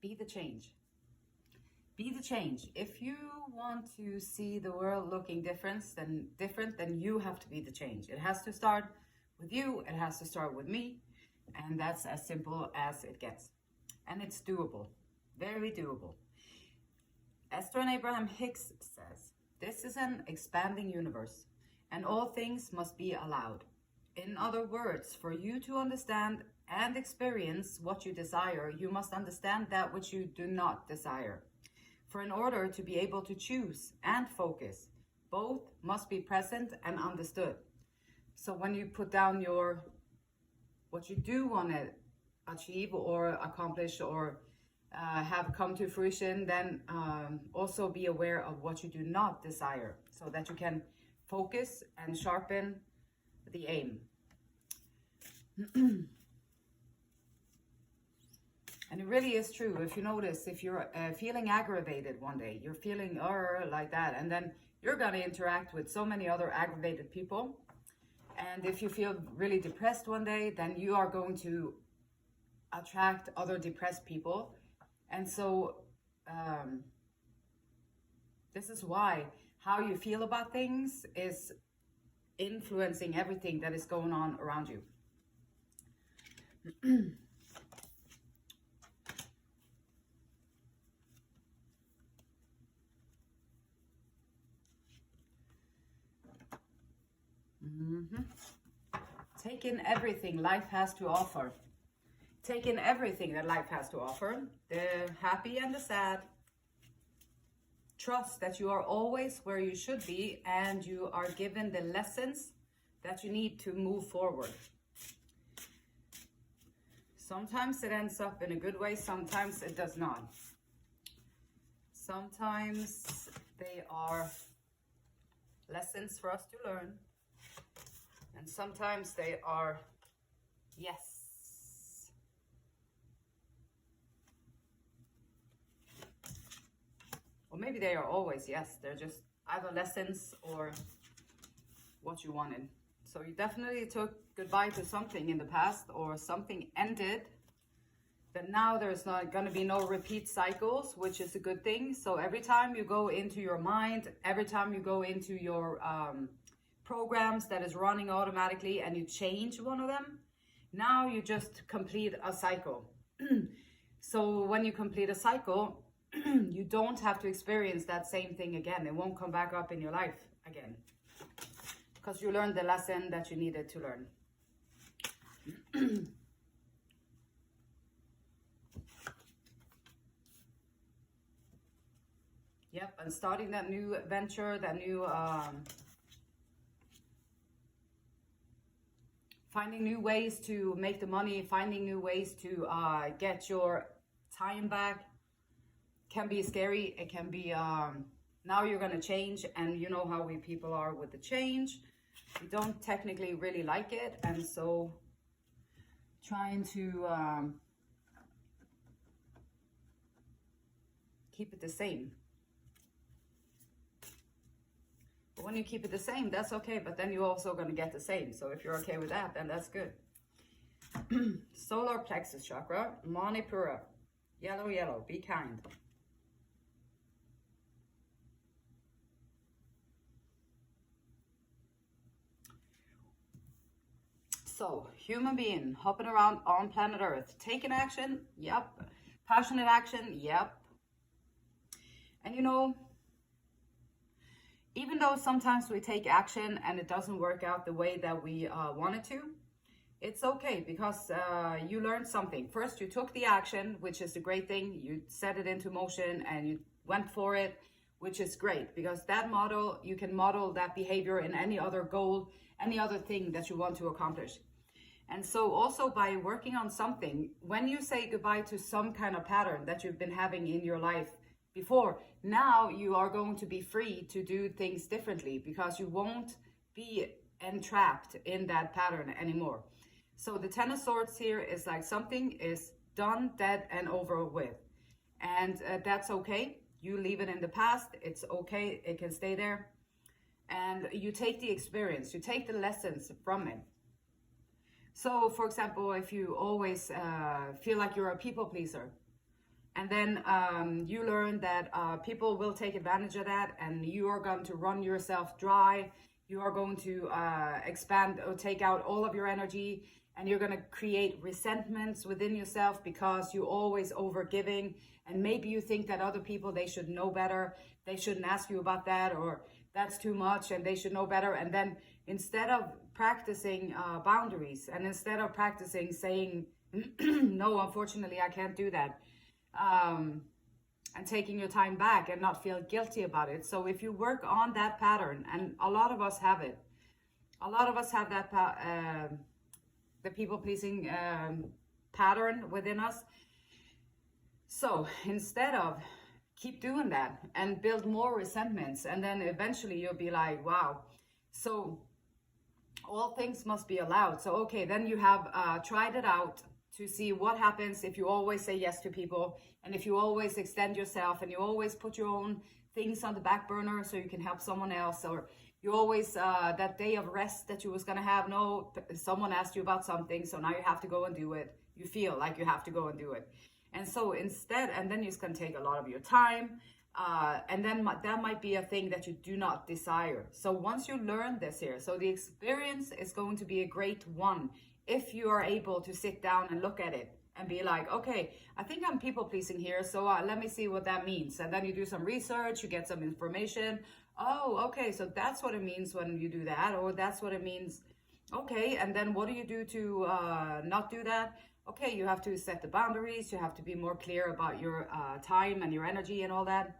Be the change. Be the change. If you want to see the world looking different, then you have to be the change. It has to start with you. It has to start with me. And that's as simple as it gets. And it's doable. Very doable. Esther and Abraham Hicks says, this is an expanding universe, and all things must be allowed. In other words, for you to understand and experience what you desire, you must understand that which you do not desire. For in order to be able to choose and focus, both must be present and understood. So when you put down what you do want to achieve or accomplish or have come to fruition, then also be aware of what you do not desire so that you can focus and sharpen the aim. And it really is true. If you notice, if you're feeling aggravated one day, you're feeling like that, and then you're going to interact with so many other aggravated people. And if you feel really depressed one day, then you are going to attract other depressed people. And so this is why how you feel about things is influencing everything that is going on around you. Take in everything life has to offer. Take in everything that life has to offer, the happy and the sad. Trust that you are always where you should be and you are given the lessons that you need to move forward. Sometimes it ends up in a good way, sometimes it does not. Sometimes they are lessons for us to learn, and sometimes they are yes. Or maybe they are always yes, they're just either lessons or what you wanted. So you definitely took goodbye to something in the past, or something ended, but now there's not going to be no repeat cycles, which is a good thing. So every time you go into your mind, every time you go into your programs that is running automatically and you change one of them, now you just complete a cycle. So when you complete a cycle, you don't have to experience that same thing again. It won't come back up in your life again, because you learned the lesson that you needed to learn. Yep, and starting that new venture, that new finding new ways to make the money, finding new ways to get your time back can be scary. It can be, now you're going to change, and you know how we people are with the change. We don't technically really like it, and so trying to keep it the same. But when you keep it the same, that's okay, but then you're also going to get the same. So if you're okay with that, then that's good. Solar plexus chakra, Manipura, yellow, yellow, be kind. So, human being hopping around on planet Earth, taking action, yep. Passionate action, yep. And you know, even though sometimes we take action and it doesn't work out the way that we wanted to, it's okay, because you learned something. First, you took the action, which is a great thing. You set it into motion and you went for it, which is great, because that model, you can model that behavior in any other goal, any other thing that you want to accomplish. And so also by working on something, when you say goodbye to some kind of pattern that you've been having in your life before, now you are going to be free to do things differently, because you won't be entrapped in that pattern anymore. So the Ten of Swords here is like something is done, dead, and over with. And that's okay. You leave it in the past. It's okay. It can stay there. And you take the experience. You take the lessons from it. So, for example, if you always feel like you're a people pleaser, And then you learn that people will take advantage of that, and you are going to run yourself dry. You are going to expand or take out all of your energy, and you're going to create resentments within yourself because you're always overgiving. And maybe you think that other people, they should know better. They shouldn't ask you about that, or that's too much and they should know better. And then instead of practicing boundaries, and instead of practicing saying, no, unfortunately, I can't do that, and taking your time back and not feel guilty about it. So if you work on that pattern, and a lot of us have it, a lot of us have that the people-pleasing pattern within us. So instead of keep doing that and build more resentments, and then eventually you'll be like, wow, so all things must be allowed. So okay, then you have tried it out to see what happens if you always say yes to people, and if you always extend yourself, and you always put your own things on the back burner so you can help someone else, or you always that day of rest that you was gonna have, no, someone asked you about something, so now you have to go and do it. You feel like you have to go and do it. And so instead, and then it's going to take a lot of your time, and then that might be a thing that you do not desire. So once you learn this here, so the experience is going to be a great one if you are able to sit down and look at it and be like, okay, I think I'm people pleasing here, so let me see what that means. And then you do some research, you get some information. Oh, okay, so that's what it means when you do that, or that's what it means. Okay, and then what do you do to not do that? Okay, you have to set the boundaries, you have to be more clear about your time and your energy and all that.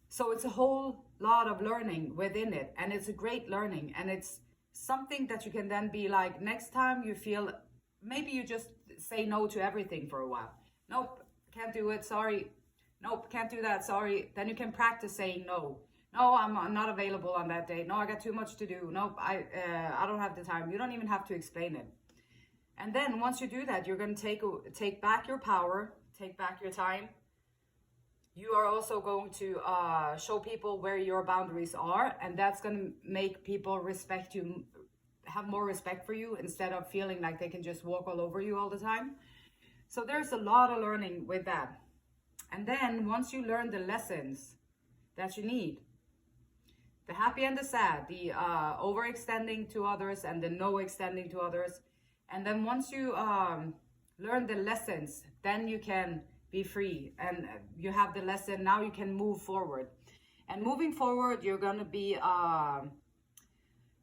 So it's a whole lot of learning within it, and it's a great learning, and it's something that you can then be like, next time you feel, maybe you just say no to everything for a while. Nope, can't do it, sorry. Nope, can't do that, sorry. Then you can practice saying no. No, I'm not available on that day. No, I got too much to do. Nope, I don't have the time. You don't even have to explain it. And then once you do that, you're going to take back your power, take back your time. You are also going to show people where your boundaries are, and that's going to make people respect you, have more respect for you, instead of feeling like they can just walk all over you all the time. So there's a lot of learning with that. And then once you learn the lessons that you need, the happy and the sad, the overextending to others and the no extending to others, and then once you learn the lessons, then you can be free, and you have the lesson. Now you can move forward. And moving forward, you're going to be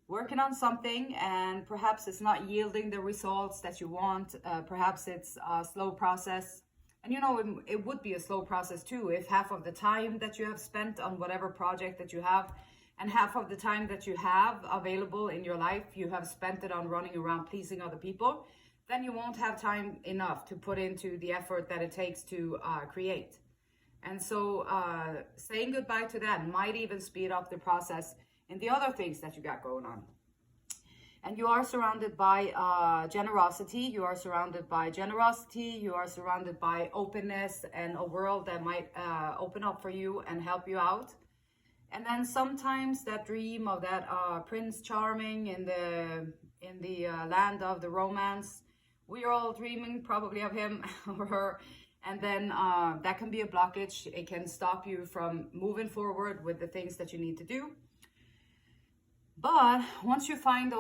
working on something, and perhaps it's not yielding the results that you want. Perhaps it's a slow process. And you know, it would be a slow process too if half of the time that you have spent on whatever project that you have, and half of the time that you have available in your life, you have spent it on running around pleasing other people, then you won't have time enough to put into the effort that it takes to create. And so saying goodbye to that might even speed up the process in the other things that you got going on. And you are surrounded by generosity, you are surrounded by openness, and a world that might open up for you and help you out. And then sometimes that dream of that Prince Charming in the land of the romance, we are all dreaming probably of him or her, and then that can be a blockage. It can stop you from moving forward with the things that you need to do. But once you find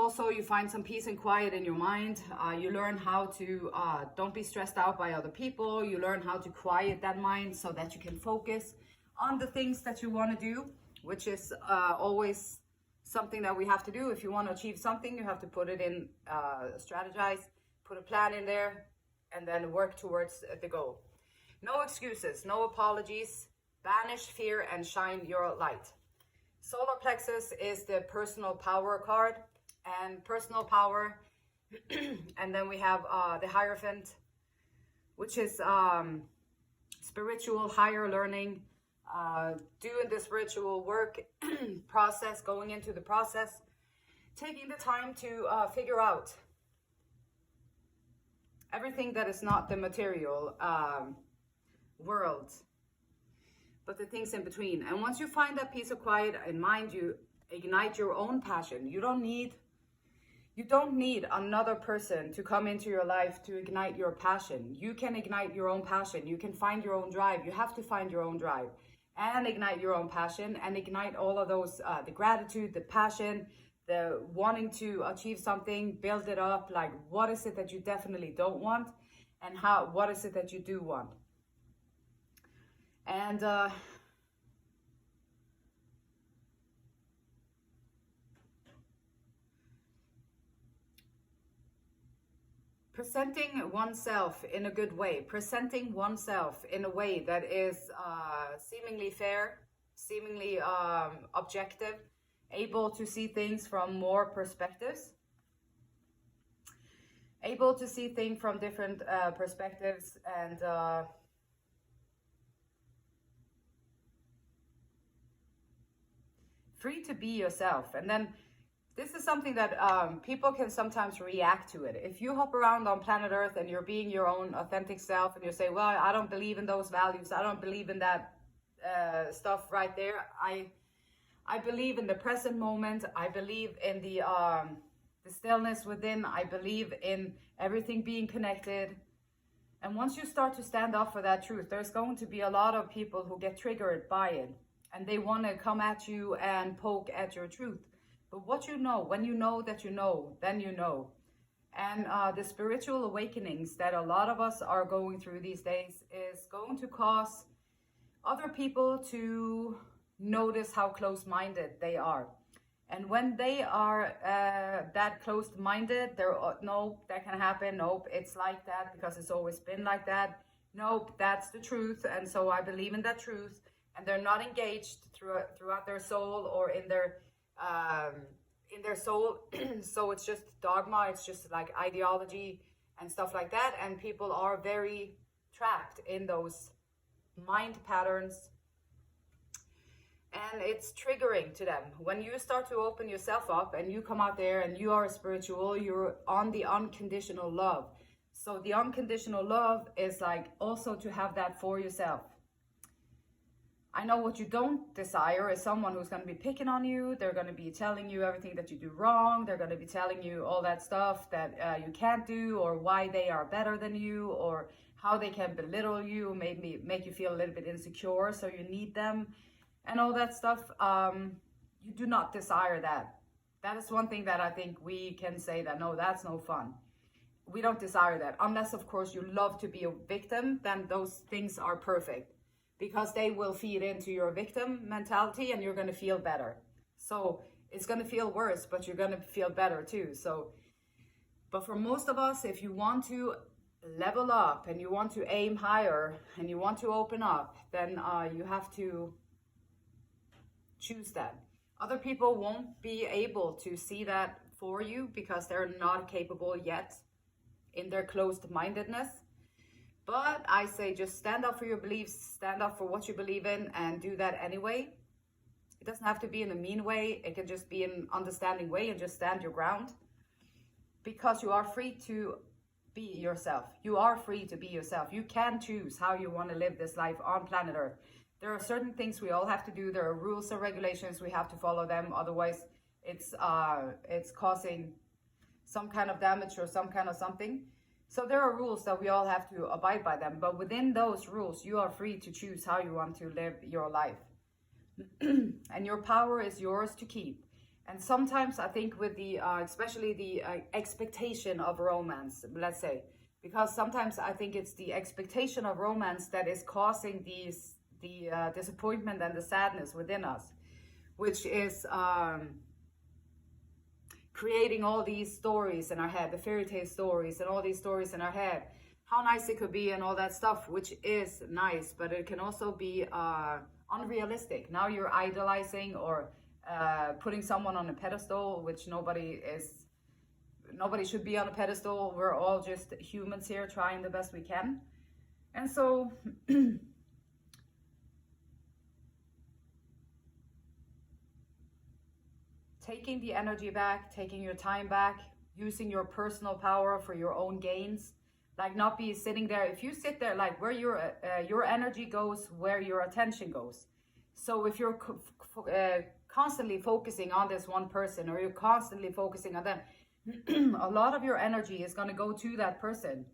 some peace and quiet in your mind, you learn how to don't be stressed out by other people. You learn how to quiet that mind so that you can focus on the things that you want to do, which is always something that we have to do. If you want to achieve something, you have to put it in, strategize, put a plan in there, and then work towards the goal. No excuses, no apologies, banish fear and shine your light. Solar plexus is the personal power card, and personal power, and then we have the Hierophant, which is spiritual, higher learning, doing the spiritual work process, going into the process, taking the time to figure out everything that is not the material world, but the things in between. And once you find that peace of quiet in mind, you ignite your own passion. You don't need You don't need another person to come into your life to ignite your passion. You can ignite your own passion. You can find your own drive. You have to find your own drive and ignite your own passion and ignite all of those, the gratitude, the passion, the wanting to achieve something, build it up. Like, what is it that you definitely don't want, and what is it that you do want? And presenting oneself in a good way, presenting oneself in a way that is seemingly fair, seemingly objective, able to see things from more perspectives, able to see things from different perspectives, and free to be yourself. And then this is something that people can sometimes react to it. If you hop around on planet Earth and you're being your own authentic self and you say, well, I don't believe in those values, I don't believe in that stuff right there. I believe in the present moment. I believe in the stillness within. I believe in everything being connected. And once you start to stand up for that truth, there's going to be a lot of people who get triggered by it. And they want to come at you and poke at your truth. But what you know, when you know that you know, then you know. And the spiritual awakenings that a lot of us are going through these days is going to cause other people to notice how close-minded they are. And when they are that close-minded, they're, no, that can happen. Nope, it's like that because it's always been like that. Nope, that's the truth. And so I believe in that truth. And they're not engaged throughout their soul or in their soul. So it's just dogma. It's just like ideology and stuff like that. And people are very trapped in those mind patterns. And it's triggering to them. When you start to open yourself up and you come out there and you are spiritual, you're on the unconditional love. So the unconditional love is like also to have that for yourself. I know what you don't desire is someone who's going to be picking on you. They're going to be telling you everything that you do wrong. They're going to be telling you all that stuff that you can't do, or why they are better than you, or how they can belittle you, maybe make you feel a little bit insecure, so you need them, and all that stuff. You do not desire that. That is one thing that I think we can say that, no, that's no fun. We don't desire that. Unless, of course, you love to be a victim, then those things are perfect. Because they will feed into your victim mentality and you're going to feel better. So it's going to feel worse, but you're going to feel better too. So, but for most of us, if you want to level up and you want to aim higher and you want to open up, then you have to choose that. Other people won't be able to see that for you because they're not capable yet in their closed-mindedness. But I say just stand up for your beliefs, stand up for what you believe in, and do that anyway. It doesn't have to be in a mean way. It can just be in an understanding way and just stand your ground. Because you are free to be yourself. You are free to be yourself. You can choose how you want to live this life on planet Earth. There are certain things we all have to do. There are rules and regulations. We have to follow them. Otherwise, it's causing some kind of damage or some kind of something. So there are rules that we all have to abide by them, but within those rules, you are free to choose how you want to live your life. And your power is yours to keep. And sometimes I think with the, especially the expectation of romance, let's say, because sometimes I think it's the expectation of romance that is causing the disappointment and the sadness within us, which is creating all these stories in our head, the fairy tale stories and all these stories in our head, how nice it could be and all that stuff, which is nice, but it can also be unrealistic. Now you're idolizing or putting someone on a pedestal, which nobody should be on a pedestal. We're all just humans here trying the best we can. And so taking the energy back, taking your time back, using your personal power for your own gains, like not be sitting there. If you sit there, like where your energy goes, where your attention goes. So if you're constantly focusing on this one person, or you're constantly focusing on them, a lot of your energy is going to go to that person.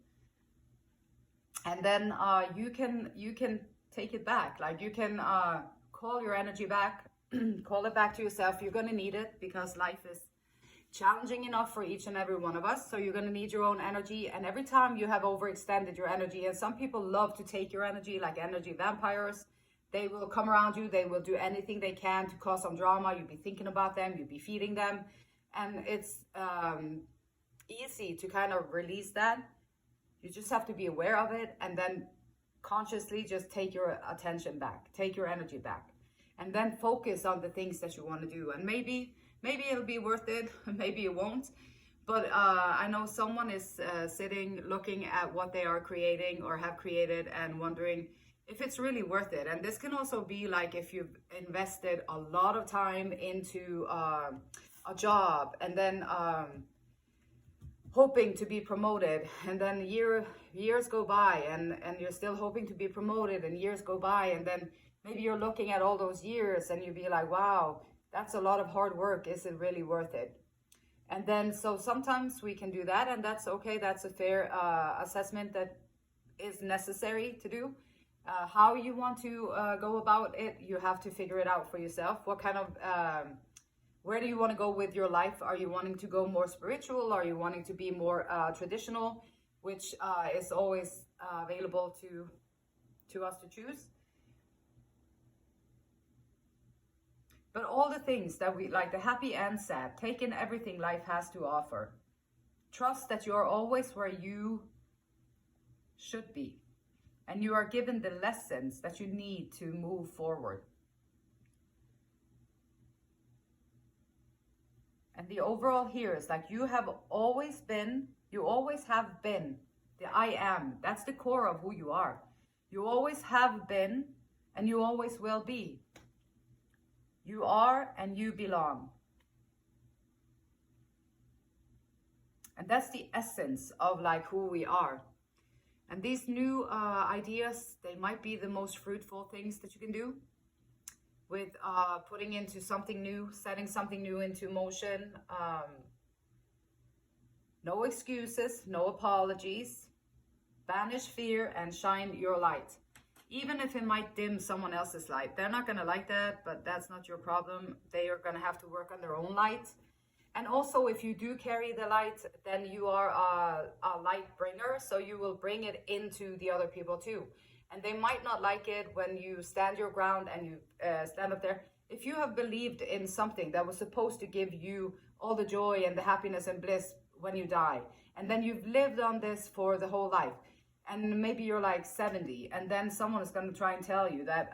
And then you can take it back. Like you can call your energy back, call it back to yourself. You're going to need it because life is challenging enough for each and every one of us. So you're going to need your own energy. And every time you have overextended your energy, and some people love to take your energy, like energy vampires, they will come around you. They will do anything they can to cause some drama. You'll be thinking about them. You'll be feeding them. And it's easy to kind of release that. You just have to be aware of it and then consciously just take your attention back, take your energy back, and then focus on the things that you want to do. And maybe it'll be worth it, maybe it won't. But I know someone is sitting looking at what they are creating or have created and wondering if it's really worth it. And this can also be like if you've invested a lot of time into a job and then hoping to be promoted, and then years go by and you're still hoping to be promoted, and years go by, and then maybe you're looking at all those years and you be like, wow, that's a lot of hard work. Is it really worth it? And then so sometimes we can do that, and that's okay. That's a fair assessment that is necessary to do. How you want to go about it, you have to figure it out for yourself. What kind of where do you want to go with your life? Are you wanting to go more spiritual? Are you wanting to be more traditional, which is always available to us to choose? But all the things that we like, the happy and sad, take in everything life has to offer. Trust that you are always where you should be, and you are given the lessons that you need to move forward. And the overall here is like you have always been, you always have been the I am. That's the core of who you are. You always have been and you always will be. You are and you belong. And that's the essence of like who we are. And these new ideas, they might be the most fruitful things that you can do. With putting into something new, setting something new into motion. No excuses, no apologies. Banish fear and shine your light. Even if it might dim someone else's light. They're not going to like that, but that's not your problem. They are going to have to work on their own light. And also, if you do carry the light, then you are a light bringer. So you will bring it into the other people too. And they might not like it when you stand your ground and you stand up there. If you have believed in something that was supposed to give you all the joy and the happiness and bliss when you die, and then you've lived on this for the whole life, and maybe you're like 70, and then someone is going to try and tell you that,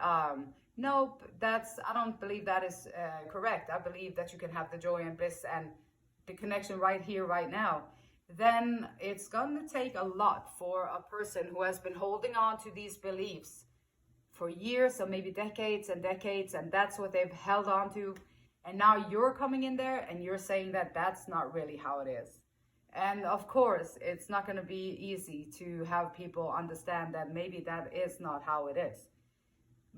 nope, I don't believe that is correct. I believe that you can have the joy and bliss and the connection right here, right now. Then it's going to take a lot for a person who has been holding on to these beliefs for years or maybe decades and decades, and that's what they've held on to. And now you're coming in there and you're saying that that's not really how it is. And of course, it's not going to be easy to have people understand that maybe that is not how it is.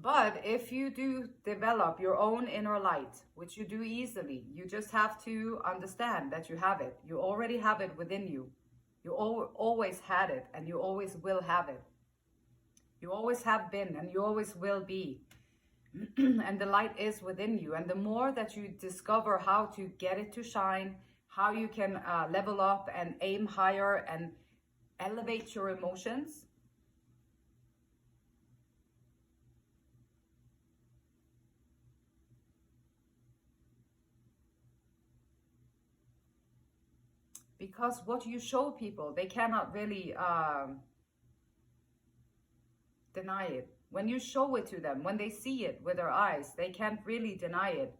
But if you do develop your own inner light, which you do easily, you just have to understand that you have it. You already have it within you. You always had it, and you always will have it. You always have been, and you always will be. And the light is within you. And the more that you discover how to get it to shine, how you can level up and aim higher and elevate your emotions, because what you show people, they cannot really deny it. When you show it to them, when they see it with their eyes, they can't really deny it.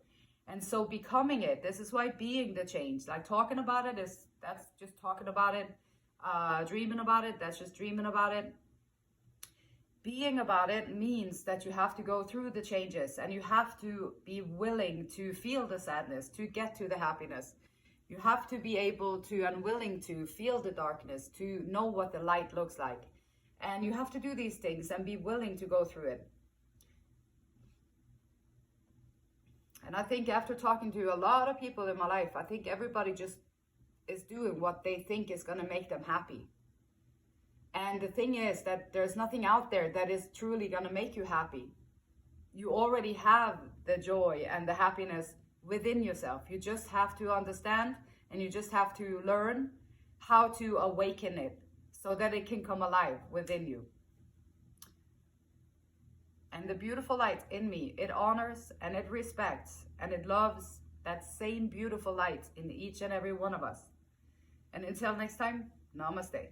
And so becoming it, this is why being the change, like talking about it, that's just talking about it. Dreaming about it, that's just dreaming about it. Being about it means that you have to go through the changes, and you have to be willing to feel the sadness to get to the happiness. You have to be able to and willing to feel the darkness, to know what the light looks like. And you have to do these things and be willing to go through it. And I think after talking to a lot of people in my life, I think everybody just is doing what they think is going to make them happy. And the thing is that there's nothing out there that is truly going to make you happy. You already have the joy and the happiness within yourself. You just have to understand, and you just have to learn how to awaken it so that it can come alive within you. And the beautiful light in me, it honors and it respects and it loves that same beautiful light in each and every one of us. And until next time, namaste.